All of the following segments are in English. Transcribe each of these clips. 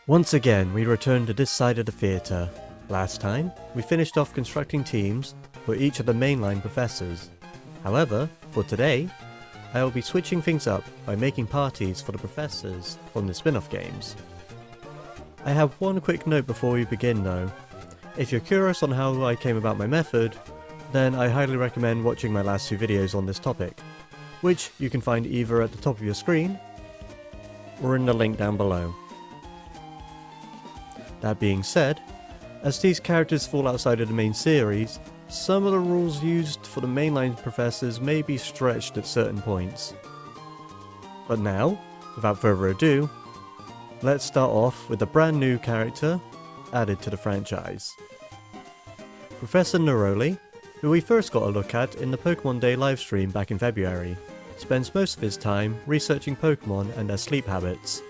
Once again, we return to this side of the theatre. Last time, we finished off constructing teams for each of the mainline professors. However, for today, I will be switching things up by making parties for the professors from the spin-off games. I have one quick note before we begin though. If you're curious on how I came about my method, then I highly recommend watching my last two videos on this topic, which you can find either at the top of your screen or in the link down below. That being said, as these characters fall outside of the main series, some of the rules used for the mainline professors may be stretched at certain points. But now, without further ado, let's start off with a brand new character added to the franchise. Professor Neroli, who we first got a look at in the Pokemon Day livestream back in February, spends most of his time researching Pokemon and their sleep habits.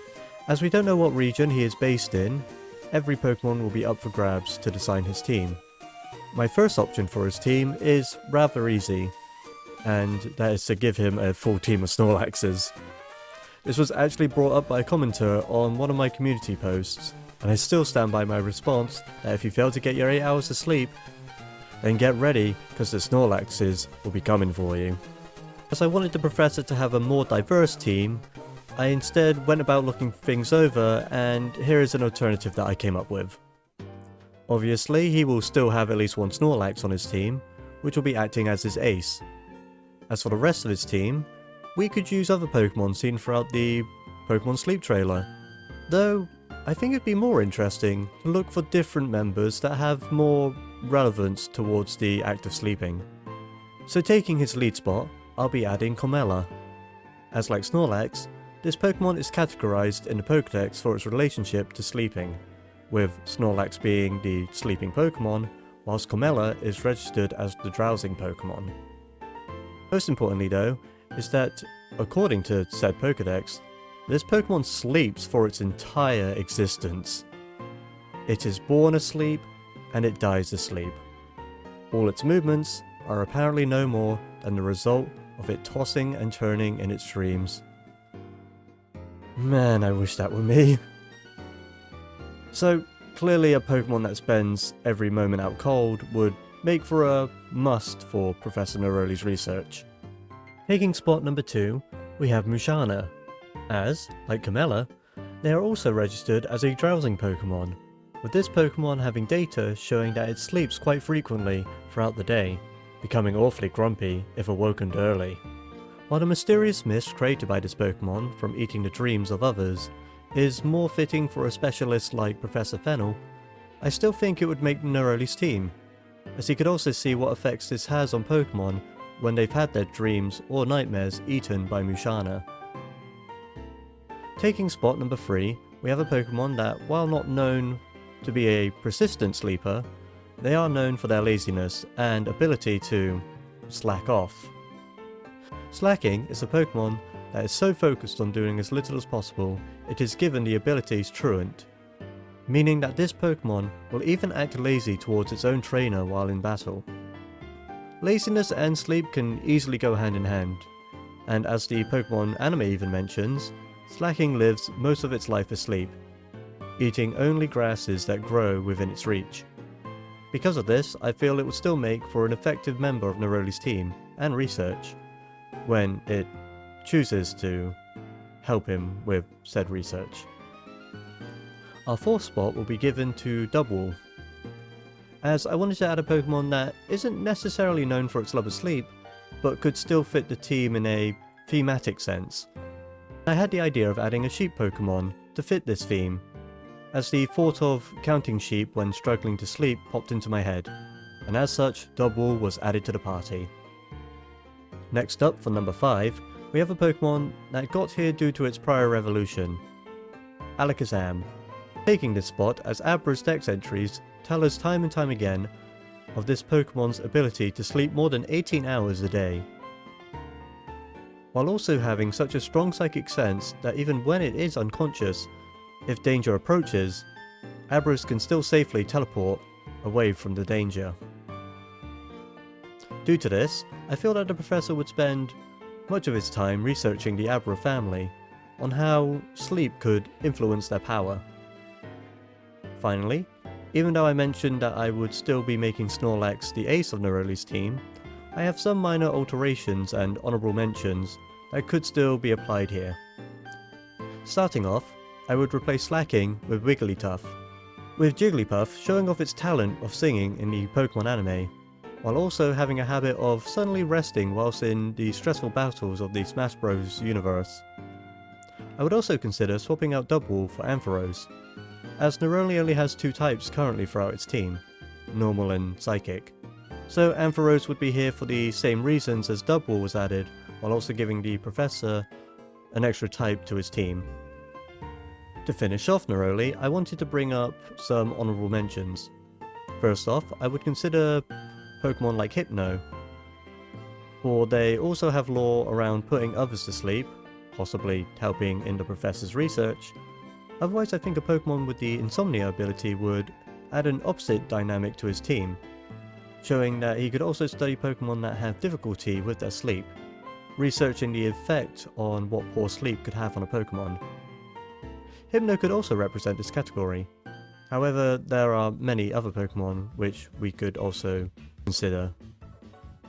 As we don't know what region he is based in, every Pokemon will be up for grabs to design his team. My first option for his team is rather easy, and that is to give him a full team of Snorlaxes. This was actually brought up by a commenter on one of my community posts, and I still stand by my response that if you fail to get your 8 hours of sleep, then get ready, because the Snorlaxes will be coming for you. As I wanted the professor to have a more diverse team, I instead went about looking things over, and here is an alternative that I came up with. Obviously, he will still have at least one Snorlax on his team, which will be acting as his ace. As for the rest of his team, we could use other Pokemon seen throughout the PokemonSleep trailer, though I think it'd be more interesting to look for different members that have more relevance towards the act of sleeping. So taking his lead spot, I'll be adding Comella. As like Snorlax, this Pokemon is categorized in the Pokédex for its relationship to sleeping, with Snorlax being the sleeping Pokemon, whilst Comella is registered as the drowsing Pokemon. Most importantly though, is that, according to said Pokédex, this Pokemon sleeps for its entire existence. It is born asleep, and it dies asleep. All its movements are apparently no more than the result of it tossing and turning in its dreams. Man, I wish that were me. So, clearly a Pokemon that spends every moment out cold would make for a must for Professor Neroli's research. Taking spot number 2, we have Musharna, as, like Comella, they are also registered as a drowsing Pokemon, with this Pokemon having data showing that it sleeps quite frequently throughout the day, becoming awfully grumpy if awoken early. While the mysterious mist created by this Pokemon from eating the dreams of others is more fitting for a specialist like Professor Fennel, I still think it would make Neroli's team, as he could also see what effects this has on Pokemon when they've had their dreams or nightmares eaten by Musharna. Taking spot number 3, we have a Pokemon that, while not known to be a persistent sleeper, they are known for their laziness and ability to slack off. Slacking is a Pokemon that is so focused on doing as little as possible, it is given the abilities Truant, meaning that this Pokemon will even act lazy towards its own trainer while in battle. Laziness and sleep can easily go hand in hand, and as the Pokemon anime even mentions, slacking lives most of its life asleep, eating only grasses that grow within its reach. Because of this, I feel it would still make for an effective member of Neroli's team and research, when it chooses to help him with said research. Our 4th spot will be given to Dubwool, as I wanted to add a Pokemon that isn't necessarily known for its love of sleep, but could still fit the team in a thematic sense. I had the idea of adding a sheep Pokemon to fit this theme, as the thought of counting sheep when struggling to sleep popped into my head, and as such, Dubwool was added to the party. Next up, for number 5, we have a Pokemon that got here due to its prior evolution, Alakazam, taking this spot as Abra's Dex entries tell us time and time again of this Pokemon's ability to sleep more than 18 hours a day, while also having such a strong psychic sense that even when it is unconscious, if danger approaches, Abras can still safely teleport away from the danger. Due to this, I feel that the professor would spend much of his time researching the Abra family, on how sleep could influence their power. Finally, even though I mentioned that I would still be making Snorlax the ace of Neroli's team, I have some minor alterations and honourable mentions that could still be applied here. Starting off, I would replace Slacking with Wigglytuff, with Jigglypuff showing off its talent of singing in the Pokemon anime, while also having a habit of suddenly resting whilst in the stressful battles of the Smash Bros. Universe. I would also consider swapping out Dubwool for Ampharos, as Neroli only has 2 types currently throughout its team, Normal and Psychic. So Ampharos would be here for the same reasons as Dubwool was added, while also giving the Professor an extra type to his team. To finish off Neroli, I wanted to bring up some honourable mentions. First off, I would consider Pokemon like Hypno, for they also have lore around putting others to sleep, possibly helping in the Professor's research. Otherwise, I think a Pokemon with the Insomnia ability would add an opposite dynamic to his team, showing that he could also study Pokemon that have difficulty with their sleep, researching the effect on what poor sleep could have on a Pokemon. Hypno could also represent this category. However, there are many other Pokemon which we could also consider.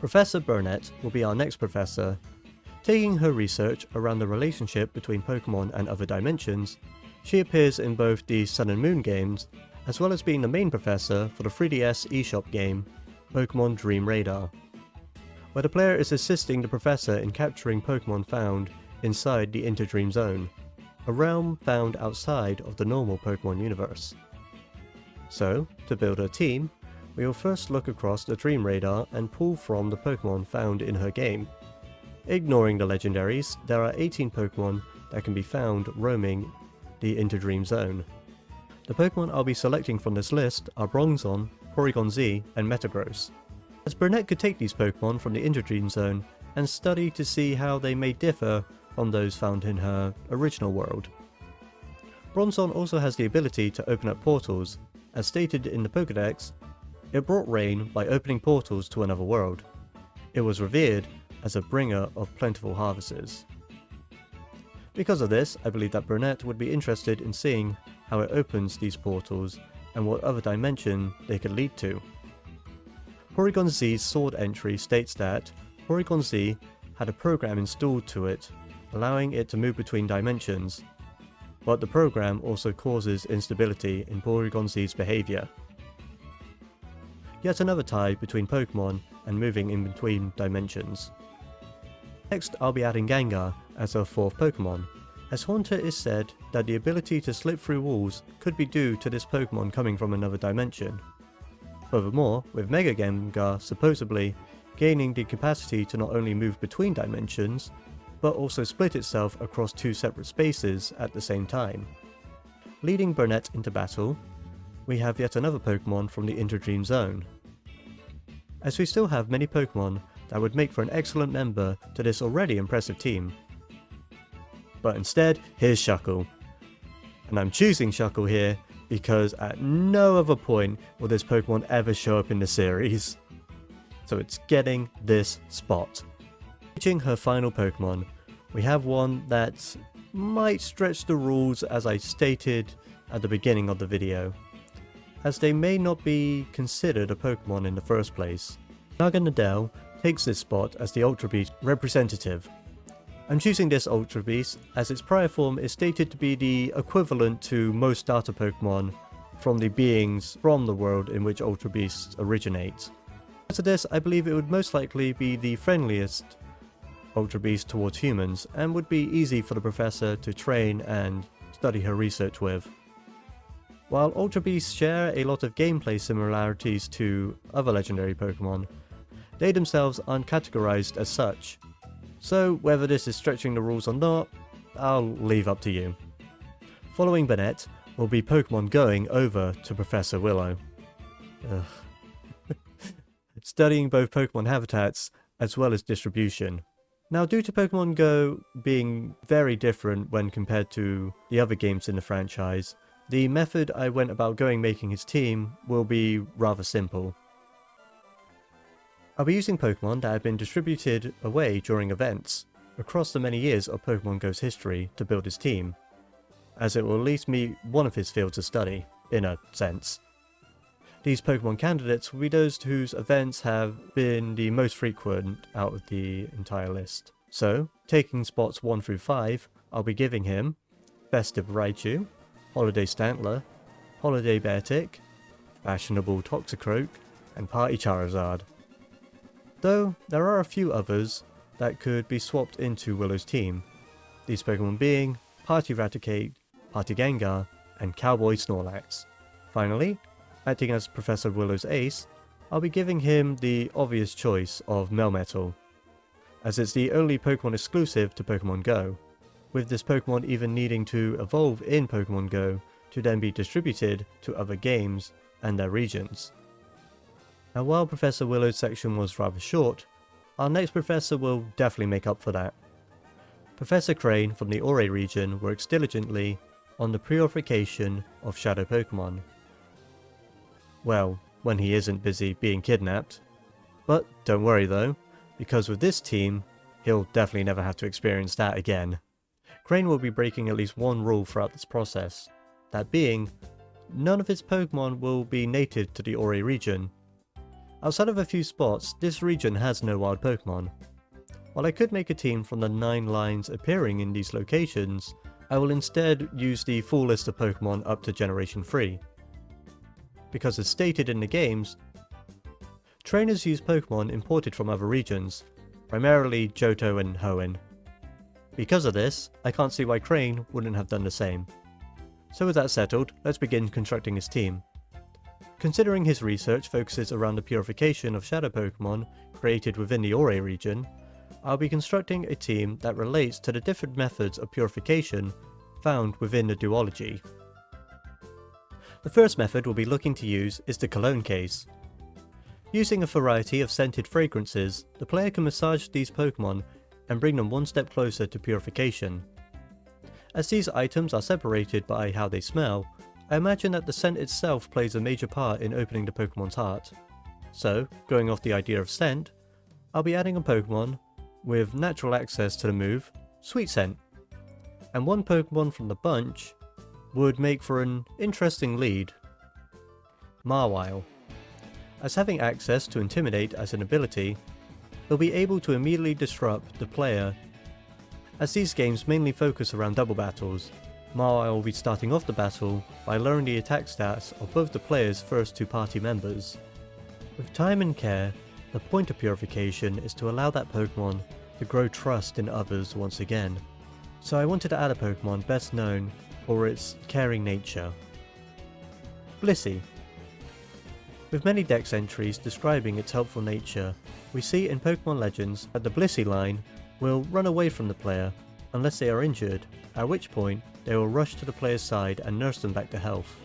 Professor Burnet will be our next professor. Taking her research around the relationship between Pokemon and other dimensions, she appears in both the Sun and Moon games, as well as being the main professor for the 3DS eShop game, Pokemon Dream Radar, where the player is assisting the professor in capturing Pokemon found inside the Interdream Zone, a realm found outside of the normal Pokemon universe. So, to build her team, we will first look across the Dream Radar and pull from the Pokemon found in her game. Ignoring the legendaries, there are 18 Pokemon that can be found roaming the Interdream Zone. The Pokemon I'll be selecting from this list are Bronzong, Porygon Z, and Metagross, as Burnet could take these Pokemon from the Interdream Zone and study to see how they may differ from those found in her original world. Bronzong also has the ability to open up portals. As stated in the Pokédex, it brought rain by opening portals to another world. It was revered as a bringer of plentiful harvests. Because of this, I believe that Burnet would be interested in seeing how it opens these portals and what other dimension they could lead to. Porygon Z's sword entry states that Porygon Z had a program installed to it, allowing it to move between dimensions, but the program also causes instability in Porygon Z's behaviour. Yet another tie between Pokemon and moving in between dimensions. Next, I'll be adding Gengar as our 4th Pokemon, as Haunter is said that the ability to slip through walls could be due to this Pokemon coming from another dimension. Furthermore, with Mega Gengar supposedly gaining the capacity to not only move between dimensions, but also split itself across 2 separate spaces at the same time. Leading Burnet into battle, we have yet another Pokemon from the Interdream Zone. As we still have many Pokemon that would make for an excellent member to this already impressive team. But instead, here's Shuckle. And I'm choosing Shuckle here because at no other point will this Pokemon ever show up in the series. So it's getting this spot. Reaching her final Pokemon, we have one that might stretch the rules as I stated at the beginning of the video, as they may not be considered a Pokemon in the first place. Naganadel takes this spot as the Ultra Beast representative. I'm choosing this Ultra Beast as its prior form is stated to be the equivalent to most starter Pokemon from the beings from the world in which Ultra Beasts originate. After this, I believe it would most likely be the friendliest Ultra Beast towards humans and would be easy for the Professor to train and study her research with. While Ultra Beasts share a lot of gameplay similarities to other legendary Pokemon, they themselves aren't categorized as such, so whether this is stretching the rules or not, I'll leave up to you. Following Burnet will be Pokemon going over to Professor Willow. Studying both Pokemon habitats as well as distribution. Now, due to Pokemon Go being very different when compared to the other games in the franchise, the method I went about going making his team will be rather simple. I'll be using Pokemon that have been distributed away during events across the many years of Pokemon Go's history to build his team, as it will at least meet one of his fields of study. in a sense. These Pokemon candidates will be those whose events have been the most frequent out of the entire list. So, taking spots 1 through 5, I'll be giving him Festive Raichu, Holiday Stantler, Holiday Beartic, Fashionable Toxicroak, and Party Charizard. Though, there are a few others that could be swapped into Willow's team, these Pokemon being Party Raticate, Party Gengar, and Cowboy Snorlax. Finally, acting as Professor Willow's ace, I'll be giving him the obvious choice of Melmetal, as it's the only Pokemon exclusive to Pokemon Go, with this Pokemon even needing to evolve in Pokemon Go to then be distributed to other games and their regions. Now while Professor Willow's section was rather short, our next professor will definitely make up for that. Professor Krane from the Orre region works diligently on the purification of shadow Pokemon. Well, when he isn't busy being kidnapped. But don't worry though, because with this team, he'll definitely never have to experience that again. Krane will be breaking at least one rule throughout this process, that being, none of his Pokemon will be native to the Orre region. Outside of a few spots, this region has no wild Pokemon. While I could make a team from the 9 lines appearing in these locations, I will instead use the full list of Pokemon up to Generation 3. Because as stated in the games, trainers use Pokemon imported from other regions, primarily Johto and Hoenn. Because of this, I can't see why Krane wouldn't have done the same. So with that settled, let's begin constructing his team. Considering his research focuses around the purification of shadow Pokemon created within the Orre region, I'll be constructing a team that relates to the different methods of purification found within the duology. The first method we'll be looking to use is the cologne case. Using a variety of scented fragrances, the player can massage these Pokemon and bring them one step closer to purification. As these items are separated by how they smell, I imagine that the scent itself plays a major part in opening the Pokemon's heart. So, going off the idea of scent, I'll be adding a Pokemon with natural access to the move, Sweet Scent. And one Pokemon from the bunch would make for an interesting lead, Mawile. As having access to Intimidate as an ability, they'll be able to immediately disrupt the player. As these games mainly focus around double battles, Mawile will be starting off the battle by lowering the attack stats of both the player's first 2 party members. With time and care, the point of purification is to allow that Pokemon to grow trust in others once again. So I wanted to add a Pokemon best known for its caring nature. Blissey. With many dex entries describing its helpful nature, we see in Pokemon Legends that the Blissey line will run away from the player unless they are injured, at which point they will rush to the player's side and nurse them back to health.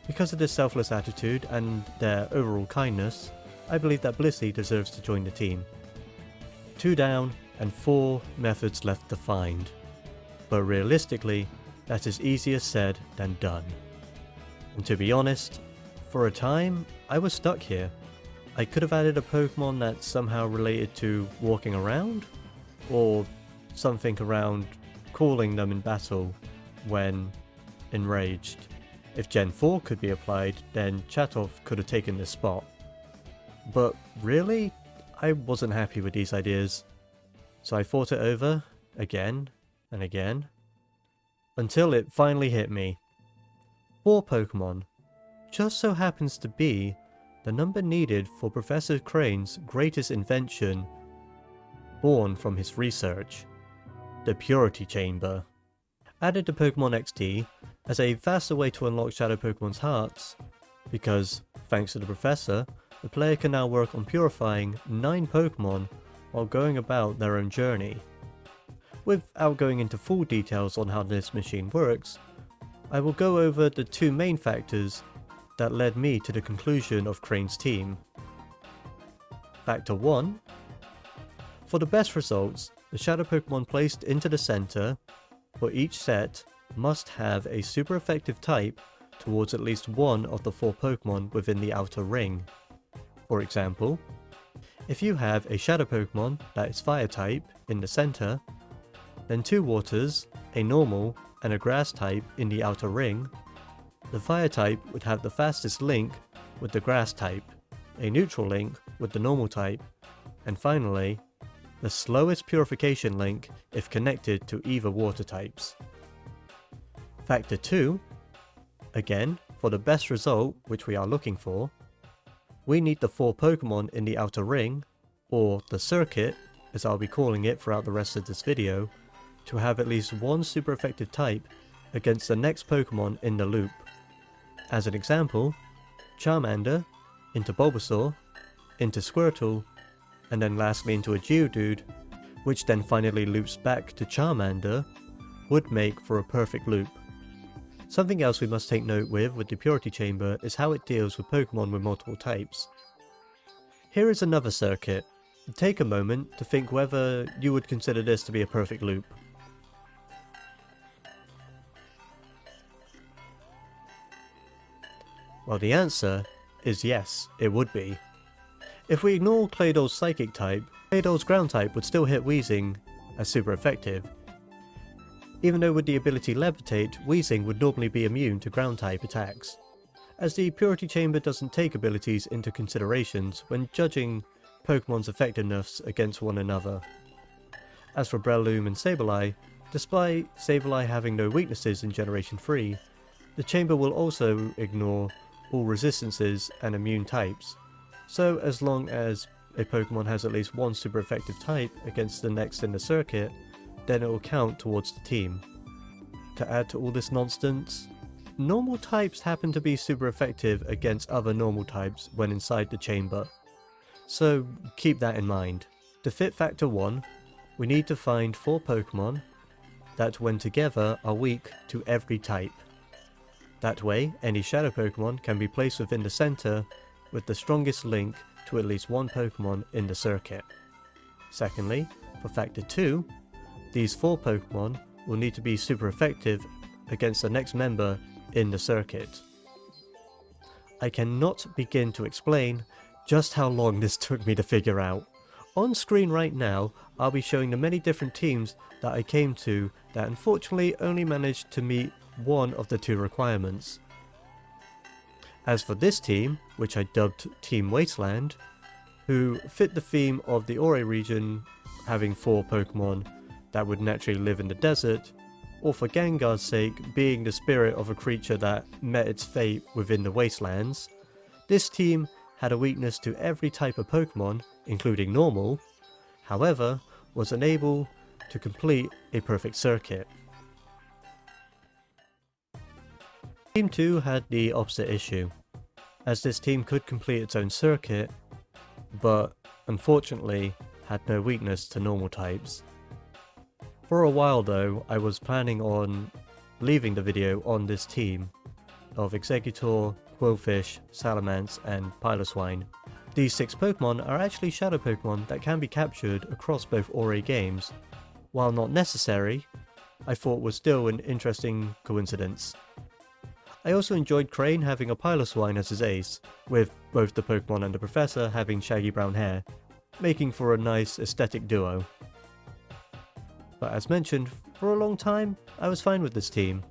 Because of this selfless attitude and their overall kindness, I believe that Blissey deserves to join the team. 2 down and 4 methods left to find. But realistically, that is easier said than done. And to be honest, for a time, I was stuck here. I could have added a Pokemon that's somehow related to walking around, or something around calling them in battle when enraged. If Gen 4 could be applied, then Chatov could have taken this spot. But really, I wasn't happy with these ideas. So I thought it over, again and again, until it finally hit me. 4 Pokemon just so happens to be the number needed for Professor Krane's greatest invention, born from his research, the Purity Chamber. Added to Pokemon XD as a faster way to unlock Shadow Pokemon's hearts, because, thanks to the Professor, the player can now work on purifying 9 Pokemon while going about their own journey. Without going into full details on how this machine works, I will go over the 2 main factors that led me to the conclusion of Krane's team. Factor 1. For the best results, the Shadow Pokemon placed into the center for each set must have a super effective type towards at least one of the 4 Pokemon within the outer ring. For example, if you have a Shadow Pokemon that is Fire type in the center, then 2 Waters, a Normal, and a Grass type in the outer ring, The fire type would have the fastest link with the grass type, a neutral link with the normal type, and finally, the slowest purification link if connected to either water types. Factor 2, again, for the best result which we are looking for, we need the 4 Pokemon in the outer ring, or the circuit, as I'll be calling it throughout the rest of this video, to have at least one super effective type against the next Pokemon in the loop. As an example, Charmander into Bulbasaur, into Squirtle, and then lastly into a Geodude, which then finally loops back to Charmander, would make for a perfect loop. Something else we must take note with the Purity Chamber is how it deals with Pokemon with multiple types. Here is another circuit. Take a moment to think whether you would consider this to be a perfect loop. Well, the answer is yes, it would be. If we ignore Claydol's Psychic type, Claydol's Ground type would still hit Weezing as super effective. Even though with the ability Levitate, Weezing would normally be immune to Ground type attacks, as the Purity Chamber doesn't take abilities into considerations when judging Pokemon's effectiveness against one another. As for Breloom and Sableye, despite Sableye having no weaknesses in Generation 3, the Chamber will also ignore all resistances and immune types, so as long as a Pokemon has at least one super effective type against the next in the circuit, then it will count towards the team. To add to all this nonsense, normal types happen to be super effective against other normal types when inside the chamber, so keep that in mind. To fit Factor 1, we need to find 4 Pokemon that when together are weak to every type. That way, any Shadow Pokemon can be placed within the center with the strongest link to at least one Pokemon in the circuit. Secondly, for Factor 2, these 4 Pokemon will need to be super effective against the next member in the circuit. I cannot begin to explain just how long this took me to figure out. On screen right now, I'll be showing the many different teams that I came to that unfortunately only managed to meet one of the 2 requirements. As for this team, which I dubbed Team Wasteland, who fit the theme of the Orre region having 4 Pokemon that would naturally live in the desert, or for Gengar's sake being the spirit of a creature that met its fate within the wastelands, this team had a weakness to every type of Pokemon, including normal, however, was unable to complete a perfect circuit. Team 2 had the opposite issue, as this team could complete its own circuit, but unfortunately had no weakness to normal types. For a while though, I was planning on leaving the video on this team of Exeggutor, Quillfish, Salamence and Piloswine. These 6 Pokemon are actually Shadow Pokemon that can be captured across both Orre games. While not necessary, I thought was still an interesting coincidence. I also enjoyed Krane having a Piloswine as his ace, with both the Pokemon and the Professor having shaggy brown hair, making for a nice aesthetic duo. But as mentioned, for a long time, I was fine with this team,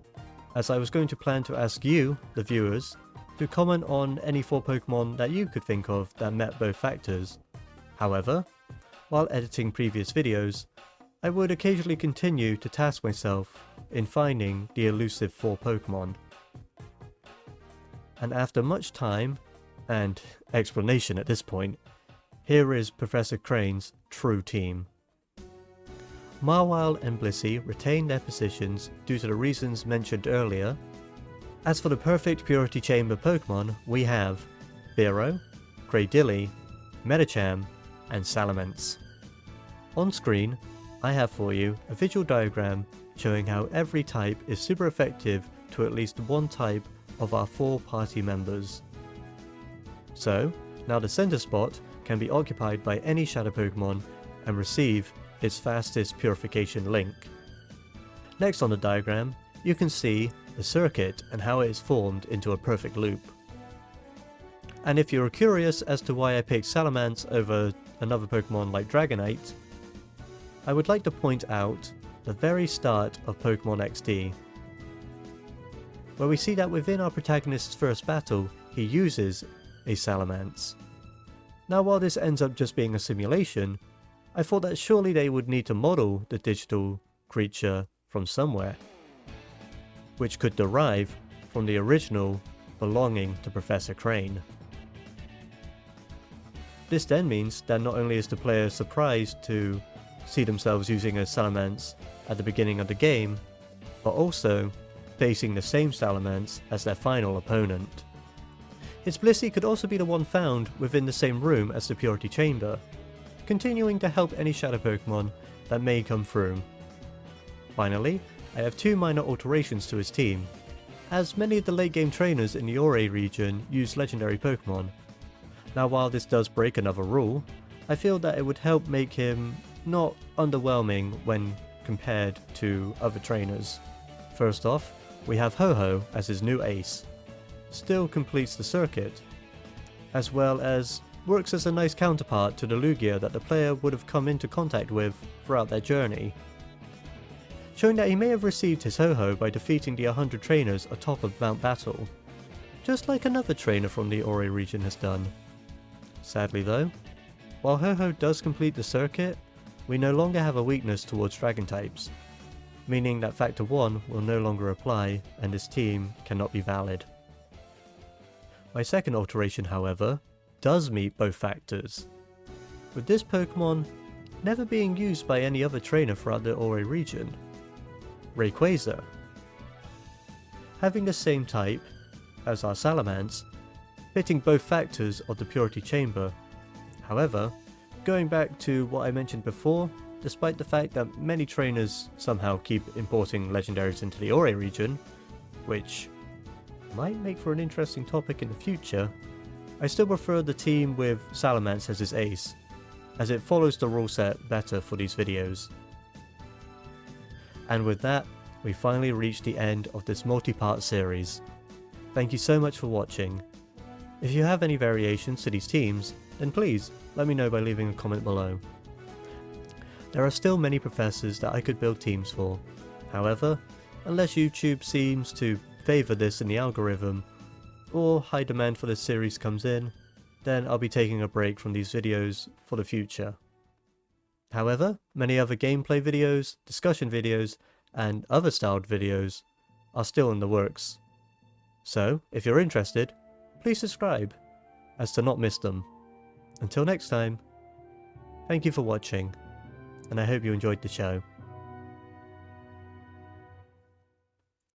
as I was going to plan to ask you, the viewers, to comment on any 4 Pokemon that you could think of that met both factors. However, while editing previous videos, I would occasionally continue to task myself in finding the elusive 4 Pokemon. And after much time, and explanation at this point, here is Professor Crane's true team. Mawile and Blissey retain their positions due to the reasons mentioned earlier. As for the perfect Purity Chamber Pokemon, we have Biro, Greydilly, Medicham, and Salamence. On screen, I have for you a visual diagram showing how every type is super effective to at least one type of our 4 party members. So, now the center spot can be occupied by any Shadow Pokemon and receive its fastest purification link. Next on the diagram, you can see the circuit and how it is formed into a perfect loop. And if you're curious as to why I picked Salamence over another Pokemon like Dragonite, I would like to point out the very start of Pokemon XD. where we see that within our protagonist's first battle, he uses a Salamence. Now while this ends up just being a simulation, I thought that surely they would need to model the digital creature from somewhere, which could derive from the original belonging to Professor Krane. This then means that not only is the player surprised to see themselves using a Salamence at the beginning of the game, but also facing the same Salamence as their final opponent. Its Blissey could also be the one found within the same room as the Purity Chamber, continuing to help any Shadow Pokemon that may come through. Finally, I have two minor alterations to his team, as many of the late game trainers in the Orre region use legendary Pokemon. Now while this does break another rule, I feel that it would help make him not underwhelming when compared to other trainers. First off, we have Ho-Ho as his new ace. Still completes the circuit, as well as works as a nice counterpart to the Lugia that the player would have come into contact with throughout their journey, showing that he may have received his Ho-Ho by defeating the 100 trainers atop of Mount Battle, just like another trainer from the Orre region has done. Sadly though, while Ho-Ho does complete the circuit, we no longer have a weakness towards Dragon types, meaning that Factor 1 will no longer apply and his team cannot be valid. My second alteration, however, does meet both factors, with this Pokemon never being used by any other trainer throughout the Orre region. Rayquaza. Having the same type as our Salamence, fitting both factors of the Purity Chamber. However, going back to what I mentioned before, despite the fact that many trainers somehow keep importing legendaries into the Orre region, which might make for an interesting topic in the future, I still prefer the team with Salamence as his ace, as it follows the rule set better for these videos. And with that, we finally reached the end of this multi-part series. Thank you so much for watching. If you have any variations to these teams, then please let me know by leaving a comment below. There are still many professors that I could build teams for. However, unless YouTube seems to favour this in the algorithm, or high demand for this series comes in, then I'll be taking a break from these videos for the future. However, many other gameplay videos, discussion videos, and other styled videos are still in the works. So, if you're interested, please subscribe, as to not miss them. Until next time, thank you for watching, and I hope you enjoyed the show.